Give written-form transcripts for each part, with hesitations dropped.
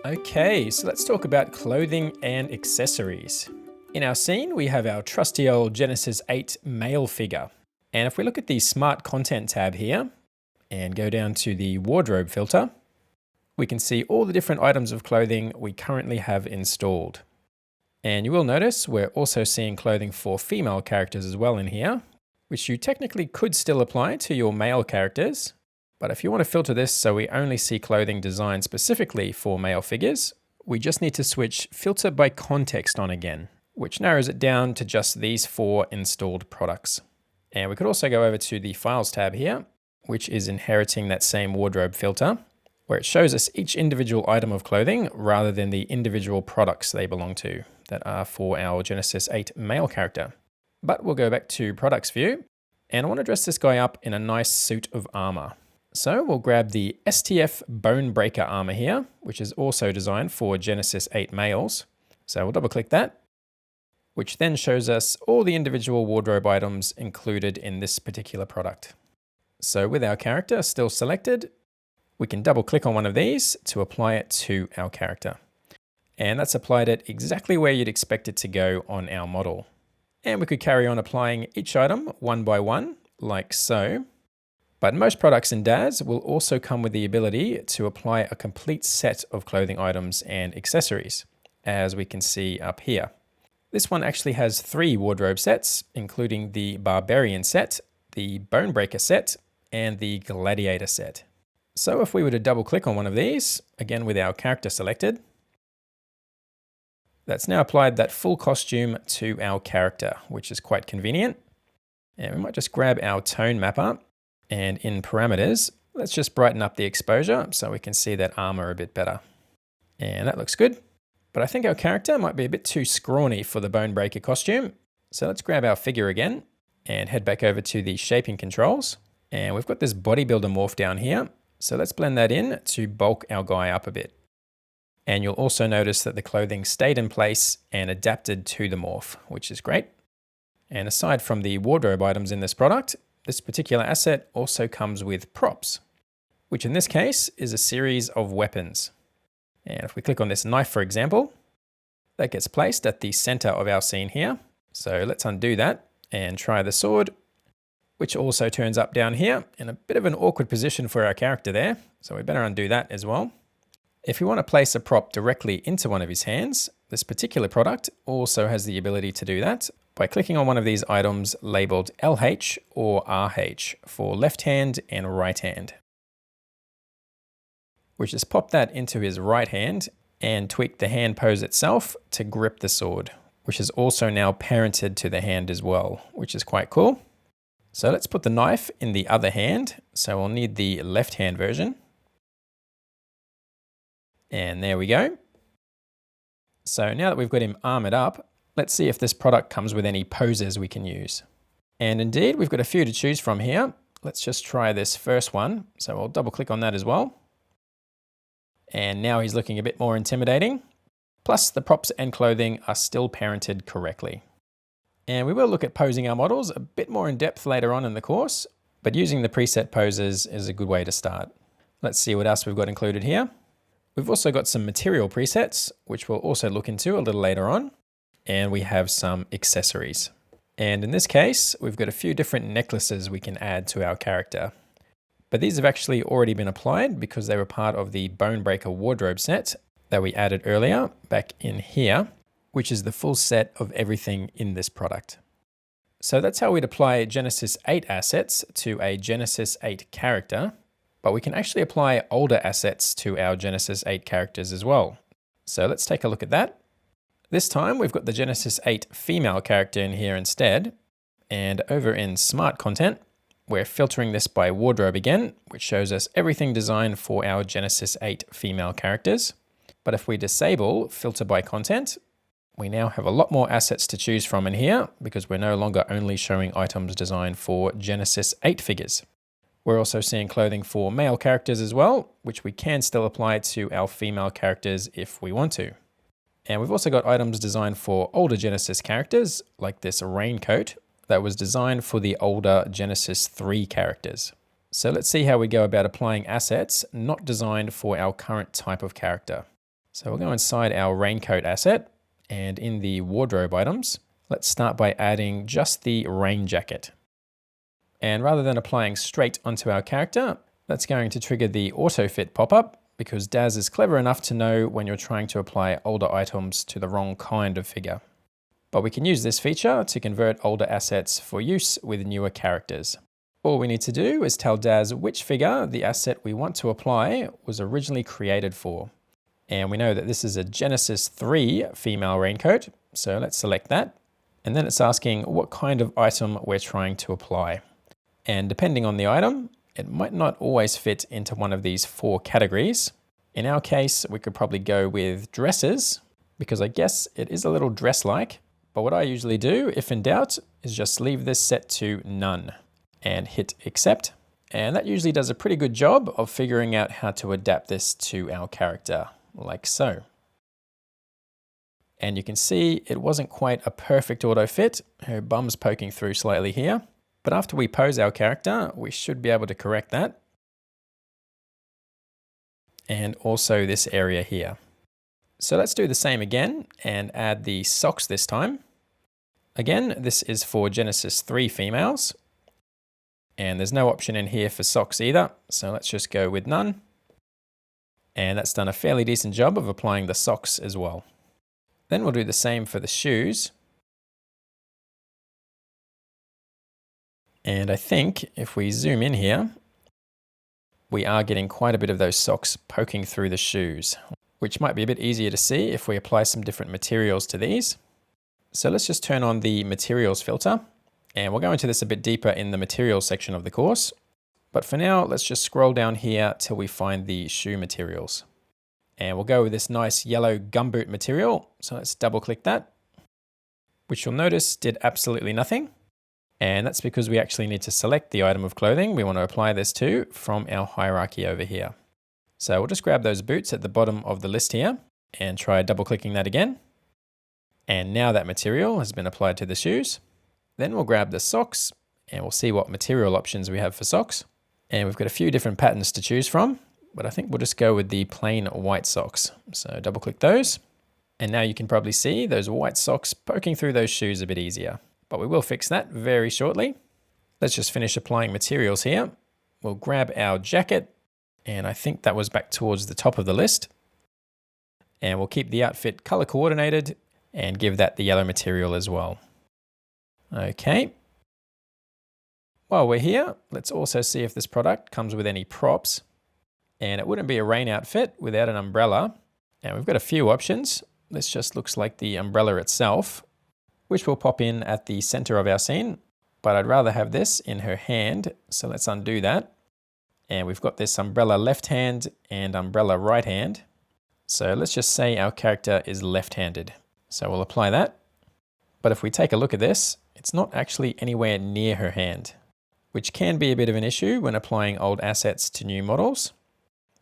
Okay, so let's talk about clothing and accessories. In our scene, we have our trusty old Genesis 8 male figure. And if we look at the Smart Content tab here and go down to the wardrobe filter, we can see all the different items of clothing we currently have installed. And you will notice we're also seeing clothing for female characters as well in here, which you technically could still apply to your male characters. But if you want to filter this so we only see clothing designed specifically for male figures, we just need to switch Filter by Context on again, which narrows it down to just these 4 installed products. And we could also go over to the Files tab here, which is inheriting that same wardrobe filter, where it shows us each individual item of clothing rather than the individual products they belong to that are for our Genesis 8 male character. But we'll go back to Products View, and I want to dress this guy up in a nice suit of armor. So we'll grab the STF Bonebreaker armor here, which is also designed for Genesis 8 males. So we'll double click that, which then shows us all the individual wardrobe items included in this particular product. So with our character still selected, we can double click on one of these to apply it to our character. And that's applied it exactly where you'd expect it to go on our model. And we could carry on applying each item one by one, like so. But most products in DAZ will also come with the ability to apply a complete set of clothing items and accessories, as we can see up here. This one actually has 3 wardrobe sets, including the Barbarian set, the Bonebreaker set, and the Gladiator set. So if we were to double click on one of these, again with our character selected, that's now applied that full costume to our character, which is quite convenient. And we might just grab our tone mapper, and in parameters, let's just brighten up the exposure so we can see that armor a bit better. And that looks good. But I think our character might be a bit too scrawny for the Bonebreaker costume. So let's grab our figure again and head back over to the shaping controls. And we've got this bodybuilder morph down here. So let's blend that in to bulk our guy up a bit. And you'll also notice that the clothing stayed in place and adapted to the morph, which is great. And aside from the wardrobe items in this product, this particular asset also comes with props, which in this case is a series of weapons. And if we click on this knife, for example, that gets placed at the center of our scene here. So let's undo that and try the sword, which also turns up down here in a bit of an awkward position for our character there. So we better undo that as well. If we want to place a prop directly into one of his hands, this particular product also has the ability to do that by clicking on one of these items labeled LH or RH for left hand and right hand. We just pop that into his right hand and tweak the hand pose itself to grip the sword, which is also now parented to the hand as well, which is quite cool. So let's put the knife in the other hand. So we'll need the left hand version. And there we go. So now that we've got him armored up, let's see if this product comes with any poses we can use. And indeed, we've got a few to choose from here. Let's just try this first one. So we'll double click on that as well. And now he's looking a bit more intimidating. Plus the props and clothing are still parented correctly. And we will look at posing our models a bit more in depth later on in the course, but using the preset poses is a good way to start. Let's see what else we've got included here. We've also got some material presets, which we'll also look into a little later on. And we have some accessories. And in this case, we've got a few different necklaces we can add to our character. But these have actually already been applied because they were part of the Bonebreaker wardrobe set that we added earlier back in here, which is the full set of everything in this product. So that's how we'd apply Genesis 8 assets to a Genesis 8 character, but we can actually apply older assets to our Genesis 8 characters as well. So let's take a look at that. This time we've got the Genesis 8 female character in here instead, and over in Smart Content, we're filtering this by wardrobe again, which shows us everything designed for our Genesis 8 female characters. But if we disable Filter by Content, we now have a lot more assets to choose from in here because we're no longer only showing items designed for Genesis 8 figures. We're also seeing clothing for male characters as well, which we can still apply to our female characters if we want to. And we've also got items designed for older Genesis characters, like this raincoat that was designed for the older Genesis 3 characters. So let's see how we go about applying assets not designed for our current type of character. So we'll go inside our raincoat asset, and in the wardrobe items, let's start by adding just the rain jacket. And rather than applying straight onto our character, that's going to trigger the auto fit pop-up, because Daz is clever enough to know when you're trying to apply older items to the wrong kind of figure. But we can use this feature to convert older assets for use with newer characters. All we need to do is tell Daz which figure the asset we want to apply was originally created for. And we know that this is a Genesis 3 female raincoat, so let's select that. And then it's asking what kind of item we're trying to apply. And depending on the item, it might not always fit into one of these 4 categories. In our case, we could probably go with dresses, because I guess it is a little dress-like. But what I usually do, if in doubt, is just leave this set to none and hit accept. And that usually does a pretty good job of figuring out how to adapt this to our character, like so. And you can see it wasn't quite a perfect auto fit. Her bum's poking through slightly here. But after we pose our character, we should be able to correct that. And also this area here. So let's do the same again and add the socks this time. Again, this is for Genesis 3 females. And there's no option in here for socks either. So let's just go with none. And that's done a fairly decent job of applying the socks as well. Then we'll do the same for the shoes. And I think if we zoom in here, we are getting quite a bit of those socks poking through the shoes, which might be a bit easier to see if we apply some different materials to these. So let's just turn on the materials filter, and we'll go into this a bit deeper in the materials section of the course. But for now, let's just scroll down here till we find the shoe materials. And we'll go with this nice yellow gumboot material. So let's double click that, which you'll notice did absolutely nothing. And that's because we actually need to select the item of clothing we want to apply this to from our hierarchy over here. So we'll just grab those boots at the bottom of the list here and try double clicking that again. And now that material has been applied to the shoes. Then we'll grab the socks and we'll see what material options we have for socks. And we've got a few different patterns to choose from, but I think we'll just go with the plain white socks. So double click those. And now you can probably see those white socks poking through those shoes a bit easier. But we will fix that very shortly. Let's just finish applying materials here. We'll grab our jacket, and I think that was back towards the top of the list. And we'll keep the outfit color coordinated and give that the yellow material as well. Okay. While we're here, let's also see if this product comes with any props. And it wouldn't be a rain outfit without an umbrella. And we've got a few options. This just looks like the umbrella itself, which will pop in at the center of our scene, but I'd rather have this in her hand. So let's undo that. And we've got this umbrella left hand and umbrella right hand. So let's just say our character is left-handed. So we'll apply that. But if we take a look at this, it's not actually anywhere near her hand, which can be a bit of an issue when applying old assets to new models.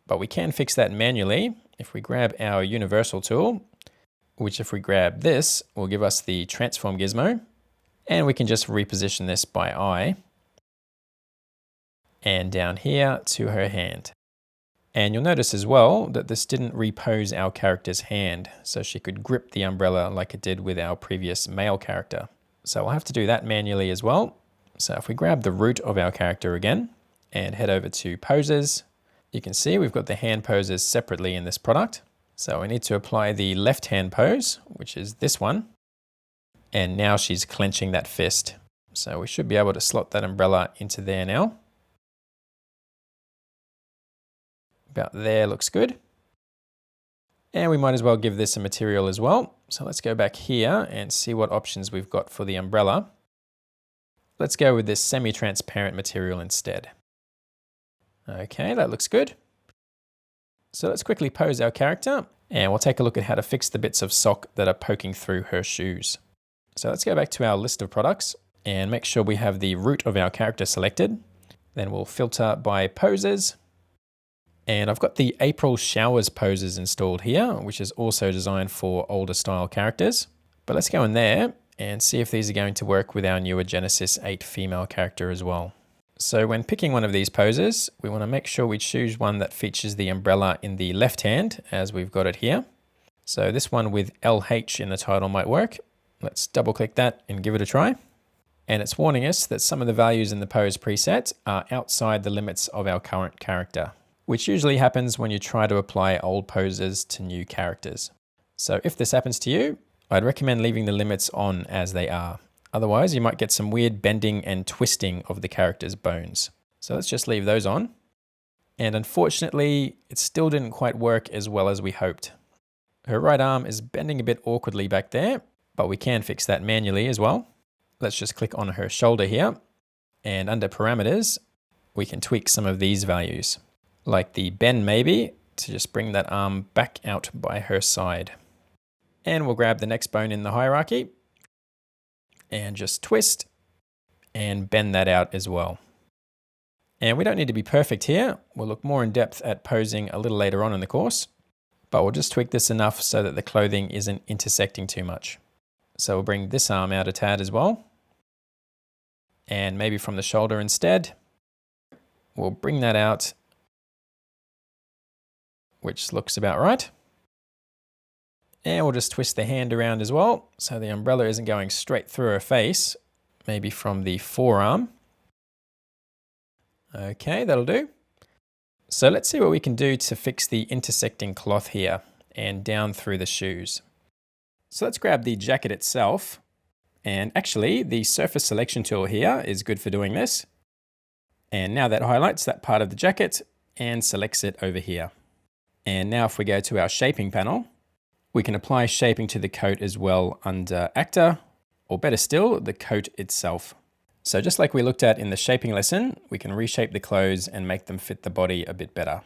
But we can fix that manually if we grab our universal tool, which if we grab this will give us the transform gizmo, and we can just reposition this by eye and down here to her hand. And you'll notice as well that this didn't repose our character's hand, so she could grip the umbrella like it did with our previous male character. So we'll have to do that manually as well. So if we grab the root of our character again and head over to poses, you can see we've got the hand poses separately in this product. So we need to apply the left hand pose, which is this one. And now she's clenching that fist. So we should be able to slot that umbrella into there now. About there looks good. And we might as well give this a material as well. So let's go back here and see what options we've got for the umbrella. Let's go with this semi-transparent material instead. Okay, that looks good. So let's quickly pose our character and we'll take a look at how to fix the bits of sock that are poking through her shoes. So let's go back to our list of products and make sure we have the root of our character selected. Then we'll filter by poses. And I've got the April Showers poses installed here, which is also designed for older style characters. But let's go in there and see if these are going to work with our newer Genesis 8 female character as well. So when picking one of these poses, we want to make sure we choose one that features the umbrella in the left hand, as we've got it here. So this one with LH in the title might work. Let's double click that and give it a try. And it's warning us that some of the values in the pose preset are outside the limits of our current character, which usually happens when you try to apply old poses to new characters. So if this happens to you, I'd recommend leaving the limits on as they are. Otherwise, you might get some weird bending and twisting of the character's bones. So let's just leave those on. And unfortunately, it still didn't quite work as well as we hoped. Her right arm is bending a bit awkwardly back there, but we can fix that manually as well. Let's just click on her shoulder here, and under parameters, we can tweak some of these values, like the bend maybe, to just bring that arm back out by her side. And we'll grab the next bone in the hierarchy and just twist and bend that out as well. And we don't need to be perfect here. We'll look more in depth at posing a little later on in the course, but we'll just tweak this enough so that the clothing isn't intersecting too much. So we'll bring this arm out a tad as well. And maybe from the shoulder instead. We'll bring that out, which looks about right. And we'll just twist the hand around as well, so the umbrella isn't going straight through her face, maybe from the forearm. Okay, that'll do. So let's see what we can do to fix the intersecting cloth here and down through the shoes. So let's grab the jacket itself. And actually, the surface selection tool here is good for doing this. And now that highlights that part of the jacket and selects it over here. And now if we go to our shaping panel, we can apply shaping to the coat as well under Actor, or better still, the coat itself. So just like we looked at in the shaping lesson, we can reshape the clothes and make them fit the body a bit better.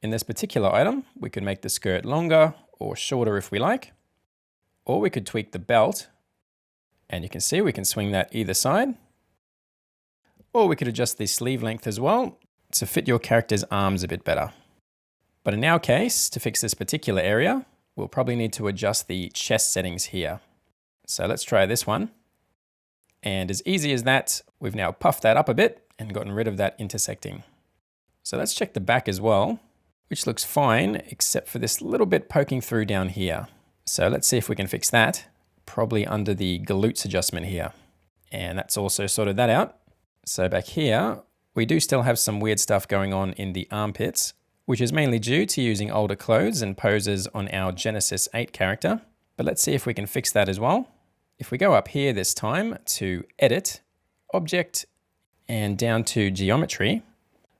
In this particular item, we could make the skirt longer or shorter if we like, or we could tweak the belt. And you can see we can swing that either side. Or we could adjust the sleeve length as well to fit your character's arms a bit better. But in our case, to fix this particular area, we'll probably need to adjust the chest settings here. So let's try this one. And as easy as that, we've now puffed that up a bit and gotten rid of that intersecting. So let's check the back as well, which looks fine, except for this little bit poking through down here. So let's see if we can fix that. Probably under the glutes adjustment here. And that's also sorted that out. So back here, we do still have some weird stuff going on in the armpits, which is mainly due to using older clothes and poses on our Genesis 8 character. But let's see if we can fix that as well. If we go up here this time to Edit, Object, and down to Geometry,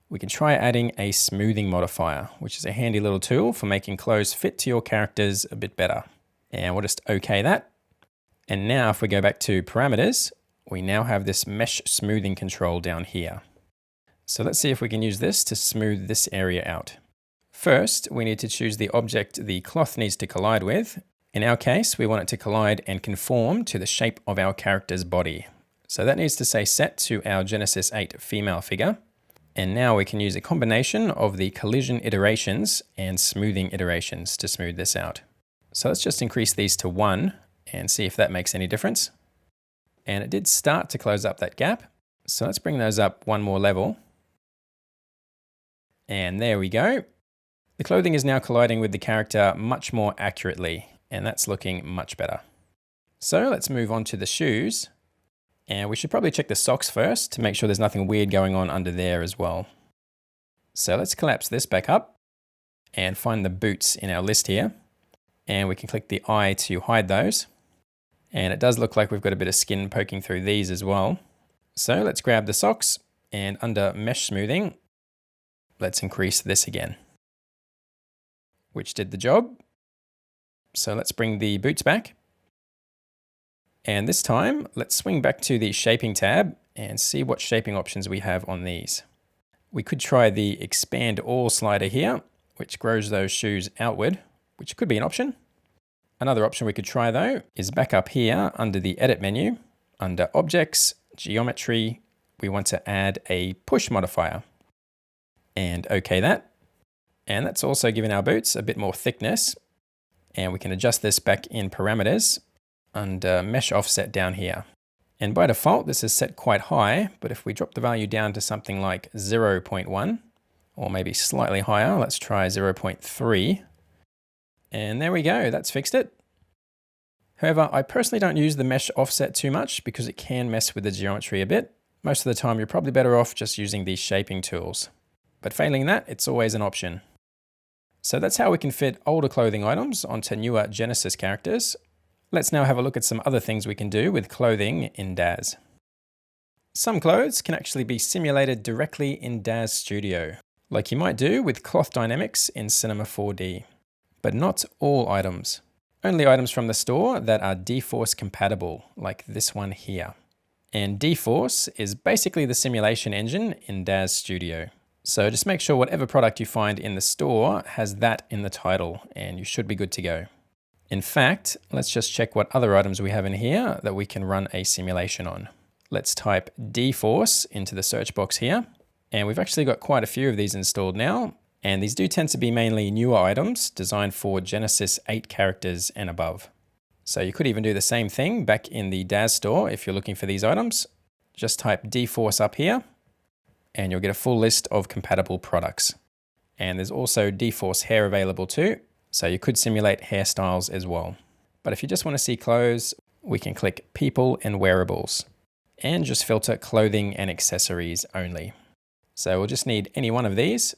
we can try adding a smoothing modifier, which is a handy little tool for making clothes fit to your characters a bit better. And we'll just OK that. And now if we go back to parameters, we now have this mesh smoothing control down here. So let's see if we can use this to smooth this area out. First, we need to choose the object the cloth needs to collide with. In our case, we want it to collide and conform to the shape of our character's body. So that needs to say set to our Genesis 8 female figure. And now we can use a combination of the collision iterations and smoothing iterations to smooth this out. So let's just increase these to 1 and see if that makes any difference. And it did start to close up that gap. So let's bring those up one more level. And there we go. The clothing is now colliding with the character much more accurately, and that's looking much better. So let's move on to the shoes. And we should probably check the socks first to make sure there's nothing weird going on under there as well. So let's collapse this back up and find the boots in our list here. And we can click the eye to hide those. And it does look like we've got a bit of skin poking through these as well. So let's grab the socks, and under mesh smoothing, let's increase this again, which did the job. So let's bring the boots back. And this time, let's swing back to the shaping tab and see what shaping options we have on these. We could try the expand all slider here, which grows those shoes outward, which could be an option. Another option we could try though is back up here under the edit menu, under objects, geometry, we want to add a push modifier and OK that. And that's also given our boots a bit more thickness, and we can adjust this back in parameters under mesh offset down here. And by default, this is set quite high, but if we drop the value down to something like 0.1 or maybe slightly higher, let's try 0.3. And there we go, that's fixed it. However, I personally don't use the mesh offset too much because it can mess with the geometry a bit. Most of the time, you're probably better off just using these shaping tools. But failing that, it's always an option. So that's how we can fit older clothing items onto newer Genesis characters. Let's now have a look at some other things we can do with clothing in Daz. Some clothes can actually be simulated directly in Daz Studio, like you might do with cloth dynamics in Cinema 4D. But not all items. Only items from the store that are D-Force compatible, like this one here. And D-Force is basically the simulation engine in Daz Studio. So just make sure whatever product you find in the store has that in the title, and you should be good to go. In fact, let's just check what other items we have in here that we can run a simulation on. Let's type D-Force into the search box here. And we've actually got quite a few of these installed now. And these do tend to be mainly newer items designed for Genesis 8 characters and above. So you could even do the same thing back in the Daz store if you're looking for these items. Just type D-Force up here and you'll get a full list of compatible products. And there's also D-Force hair available too, so you could simulate hairstyles as well. But if you just want to see clothes, we can click People and Wearables and just filter Clothing and Accessories only. So we'll just need any one of these.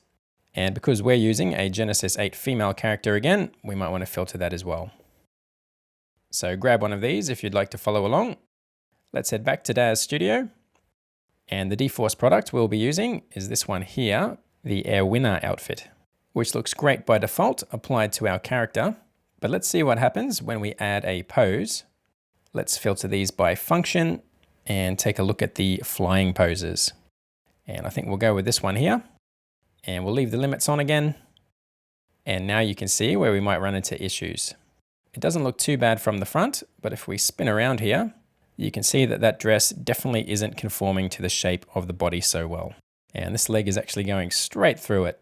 And because we're using a Genesis 8 female character again, we might want to filter that as well. So grab one of these if you'd like to follow along. Let's head back to Daz Studio. And the D-Force product we'll be using is this one here, the Air Winner outfit, which looks great by default applied to our character. But let's see what happens when we add a pose. Let's filter these by function and take a look at the flying poses. And I think we'll go with this one here. And we'll leave the limits on again. And now you can see where we might run into issues. It doesn't look too bad from the front, but if we spin around here, you can see that that dress definitely isn't conforming to the shape of the body so well. And this leg is actually going straight through it.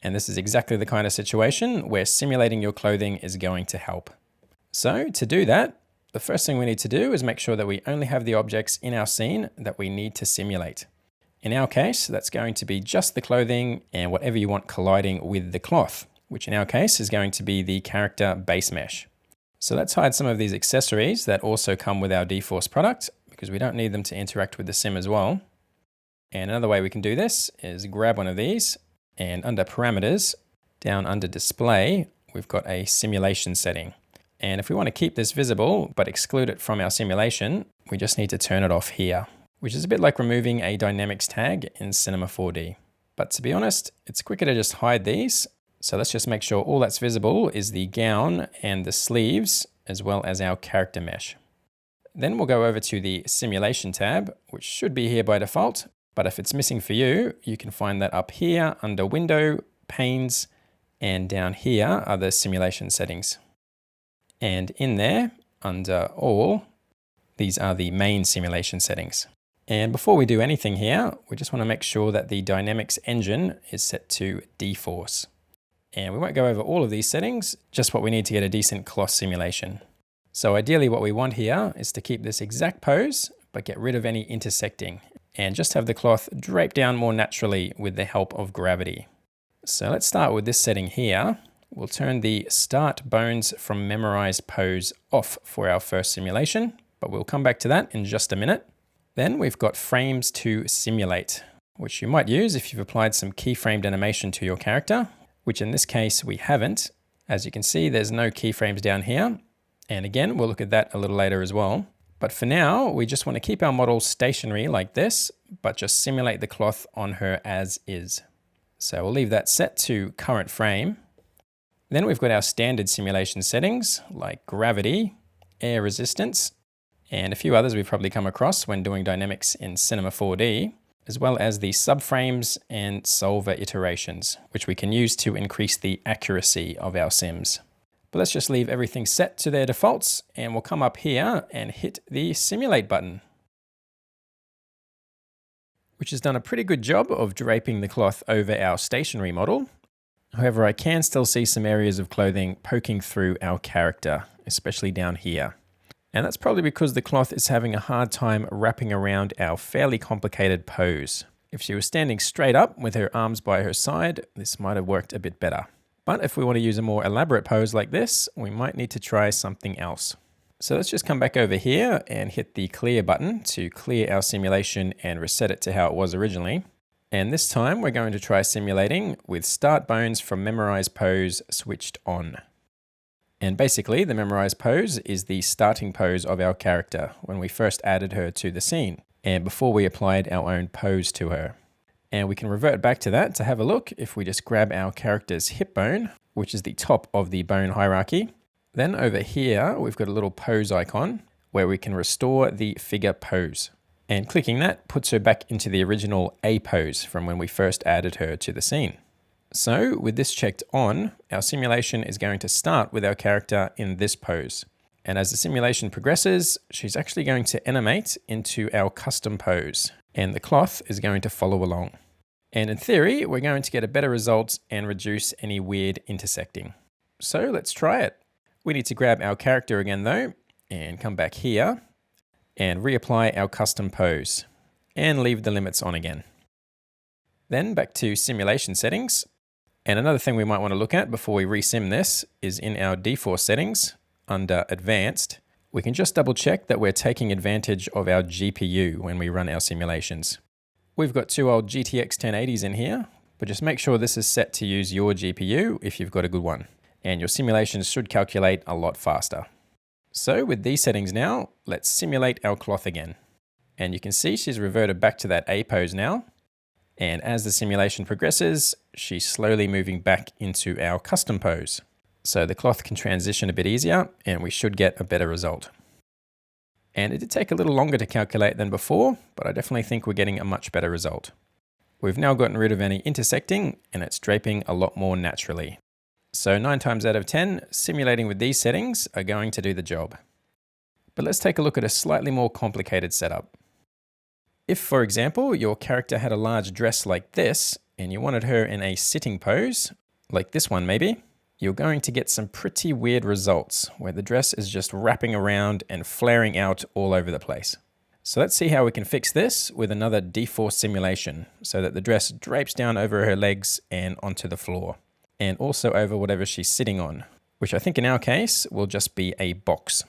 And this is exactly the kind of situation where simulating your clothing is going to help. So to do that, the first thing we need to do is make sure that we only have the objects in our scene that we need to simulate. In our case, that's going to be just the clothing and whatever you want colliding with the cloth, which in our case is going to be the character base mesh. So let's hide some of these accessories that also come with our D-Force product because we don't need them to interact with the sim as well. And another way we can do this is grab one of these and under parameters, down under display, we've got a simulation setting. And if we want to keep this visible but exclude it from our simulation, we just need to turn it off here, which is a bit like removing a dynamics tag in Cinema 4D. But to be honest, it's quicker to just hide these. So let's just make sure all that's visible is the gown and the sleeves, as well as our character mesh. Then we'll go over to the simulation tab, which should be here by default. But if it's missing for you, you can find that up here under Window, Panes, and down here are the simulation settings. And in there, under All, these are the main simulation settings. And before we do anything here, we just want to make sure that the dynamics engine is set to D-Force. And we won't go over all of these settings, just what we need to get a decent cloth simulation. So ideally what we want here is to keep this exact pose, but get rid of any intersecting, and just have the cloth drape down more naturally with the help of gravity. So let's start with this setting here. We'll turn the Start Bones from Memorized pose off for our first simulation, but we'll come back to that in just a minute. Then we've got Frames to Simulate, which you might use if you've applied some keyframed animation to your character, which in this case we haven't. As you can see, there's no keyframes down here. And again, we'll look at that a little later as well. But for now, we just want to keep our model stationary like this, but just simulate the cloth on her as is. So we'll leave that set to current frame. Then we've got our standard simulation settings like gravity, air resistance, and a few others we've probably come across when doing dynamics in Cinema 4D, as well as the subframes and solver iterations, which we can use to increase the accuracy of our sims. But let's just leave everything set to their defaults, and we'll come up here and hit the Simulate button, which has done a pretty good job of draping the cloth over our stationary model. However, I can still see some areas of clothing poking through our character, especially down here. And that's probably because the cloth is having a hard time wrapping around our fairly complicated pose. If she was standing straight up with her arms by her side, this might have worked a bit better. But if we want to use a more elaborate pose like this, we might need to try something else. So let's just come back over here and hit the clear button to clear our simulation and reset it to how it was originally. And this time we're going to try simulating with start bones from memorize pose switched on. And basically the memorize pose is the starting pose of our character when we first added her to the scene and before we applied our own pose to her. And we can revert back to that to have a look if we just grab our character's hip bone, which is the top of the bone hierarchy. Then over here, we've got a little pose icon where we can restore the figure pose. And clicking that puts her back into the original A pose from when we first added her to the scene. So with this checked on, our simulation is going to start with our character in this pose. And as the simulation progresses, she's actually going to animate into our custom pose. And the cloth is going to follow along. And in theory, we're going to get a better result and reduce any weird intersecting. So let's try it. We need to grab our character again though, and come back here, and reapply our custom pose, and leave the limits on again. Then back to simulation settings. And another thing we might want to look at before we resim this is in our D-Force settings, under Advanced, we can just double check that we're taking advantage of our GPU when we run our simulations. We've got two old GTX 1080s in here, but just make sure this is set to use your GPU if you've got a good one. And your simulations should calculate a lot faster. So with these settings now, let's simulate our cloth again. And you can see she's reverted back to that A pose now. And as the simulation progresses, she's slowly moving back into our custom pose. So the cloth can transition a bit easier and we should get a better result. And it did take a little longer to calculate than before, but I definitely think we're getting a much better result. We've now gotten rid of any intersecting and it's draping a lot more naturally. So 9 times out of 10, simulating with these settings are going to do the job. But let's take a look at a slightly more complicated setup. If, for example, your character had a large dress like this, and you wanted her in a sitting pose, like this one maybe, you're going to get some pretty weird results, where the dress is just wrapping around and flaring out all over the place. So let's see how we can fix this with another D-Force simulation, so that the dress drapes down over her legs and onto the floor. And also over whatever she's sitting on, which I think in our case will just be a box.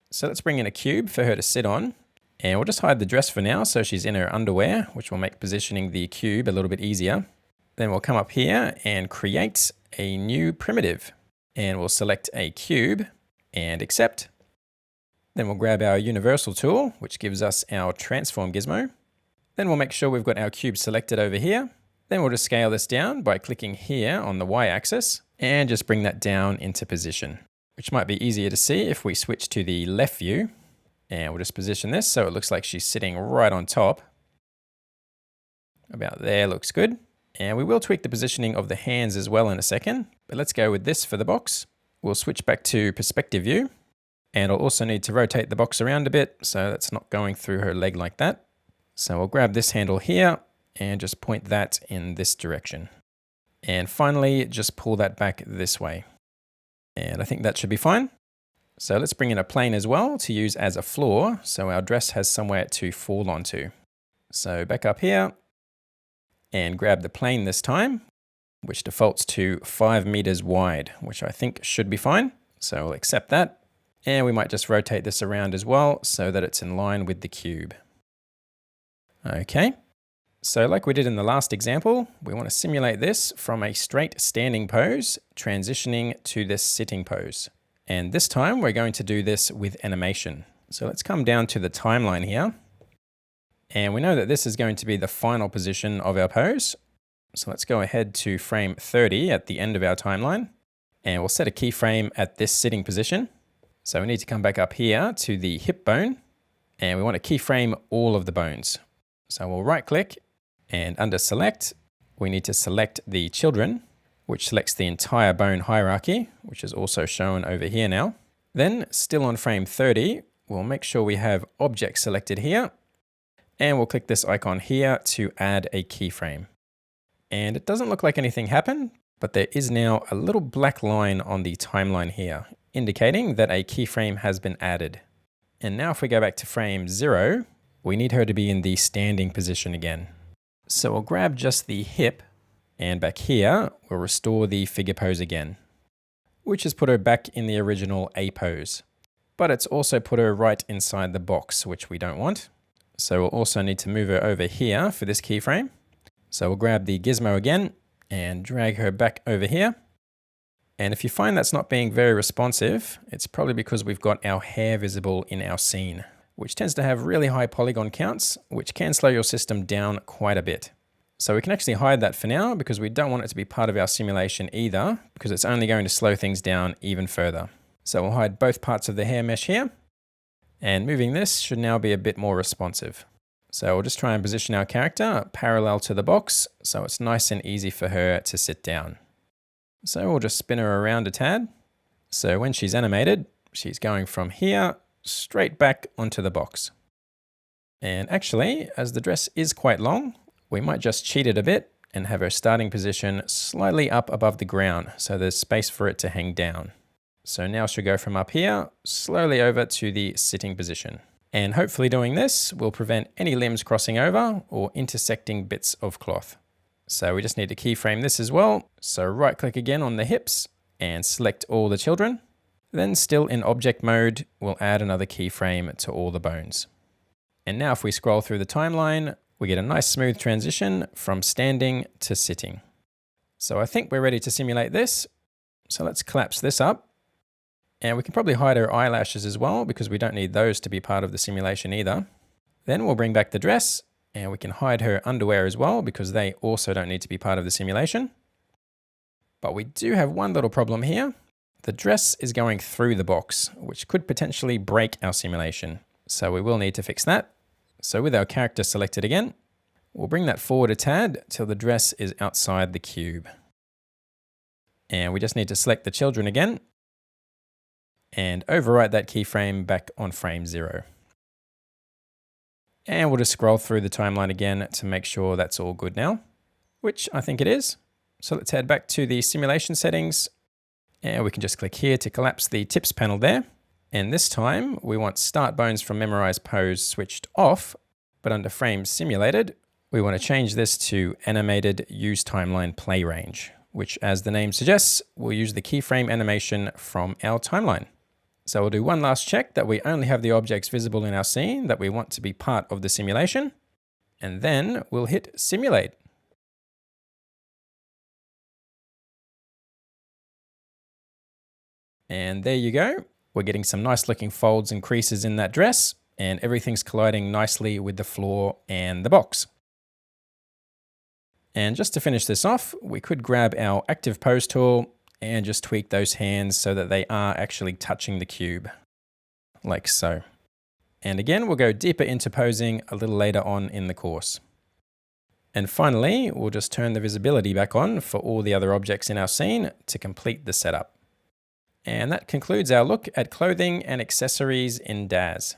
So let's bring in a cube for her to sit on, and we'll just hide the dress for now so she's in her underwear, which will make positioning the cube a little bit easier. Then we'll come up here and create a new primitive, and we'll select a cube and accept. Then we'll grab our universal tool, which gives us our transform gizmo. Then we'll make sure we've got our cube selected over here. Then we'll just scale this down by clicking here on the y-axis and just bring that down into position, which might be easier to see if we switch to the left view. And we'll just position this so it looks like she's sitting right on top. About there looks good. And we will tweak the positioning of the hands as well in a second, but let's go with this for the box. We'll switch back to perspective view, and I'll also need to rotate the box around a bit so that's not going through her leg like that. So we'll grab this handle here and just point that in this direction. And finally, just pull that back this way. And I think that should be fine. So let's bring in a plane as well to use as a floor so our dress has somewhere to fall onto. So back up here and grab the plane this time, which defaults to 5 meters wide, which I think should be fine. So we'll accept that. And we might just rotate this around as well so that it's in line with the cube. Okay. So like we did in the last example, we want to simulate this from a straight standing pose, transitioning to this sitting pose. And this time we're going to do this with animation. So let's come down to the timeline here. And we know that this is going to be the final position of our pose. So let's go ahead to frame 30 at the end of our timeline. And we'll set a keyframe at this sitting position. So we need to come back up here to the hip bone. And we want to keyframe all of the bones. So we'll right click. And under select, we need to select the children, which selects the entire bone hierarchy, which is also shown over here now. Then still on frame 30, we'll make sure we have object selected here. And we'll click this icon here to add a keyframe. And it doesn't look like anything happened, but there is now a little black line on the timeline here, indicating that a keyframe has been added. And now if we go back to frame 0, we need her to be in the standing position again. So we'll grab just the hip And back here, we'll restore the figure pose again, which has put her back in the original A pose. But it's also put her right inside the box, which we don't want. So we'll also need to move her over here for this keyframe. So we'll grab the gizmo again and drag her back over here. And if you find that's not being very responsive, it's probably because we've got our hair visible in our scene, which tends to have really high polygon counts, which can slow your system down quite a bit. So we can actually hide that for now because we don't want it to be part of our simulation either, because it's only going to slow things down even further. So we'll hide both parts of the hair mesh here, and moving this should now be a bit more responsive. So we'll just try and position our character parallel to the box so it's nice and easy for her to sit down. So we'll just spin her around a tad. So when she's animated, she's going from here straight back onto the box. And actually, as the dress is quite long, we might just cheat it a bit and have her starting position slightly up above the ground so there's space for it to hang down. So now she'll go from up here slowly over to the sitting position. And hopefully doing this will prevent any limbs crossing over or intersecting bits of cloth. So we just need to keyframe this as well. So right click again on the hips and select all the children. Then still in object mode, we'll add another keyframe to all the bones. And now if we scroll through the timeline, we get a nice smooth transition from standing to sitting. So I think we're ready to simulate this. So let's collapse this up. And we can probably hide her eyelashes as well because we don't need those to be part of the simulation either. Then we'll bring back the dress and we can hide her underwear as well because they also don't need to be part of the simulation. But we do have one little problem here. The dress is going through the box, which could potentially break our simulation. So we will need to fix that. So with our character selected again, we'll bring that forward a tad till the dress is outside the cube. And we just need to select the children again and overwrite that keyframe back on frame 0. And we'll just scroll through the timeline again to make sure that's all good now, which I think it is. So let's head back to the simulation settings and we can just click here to collapse the tips panel there. And this time we want start bones from memorize pose switched off, but under frame simulated, we want to change this to animated use timeline play range, which as the name suggests, will use the keyframe animation from our timeline. So we'll do one last check that we only have the objects visible in our scene that we want to be part of the simulation. And then we'll hit simulate. And there you go. We're getting some nice looking folds and creases in that dress, and everything's colliding nicely with the floor and the box. And just to finish this off, we could grab our active pose tool and just tweak those hands so that they are actually touching the cube, like so. And again, we'll go deeper into posing a little later on in the course. And finally, we'll just turn the visibility back on for all the other objects in our scene to complete the setup. And that concludes our look at clothing and accessories in Daz.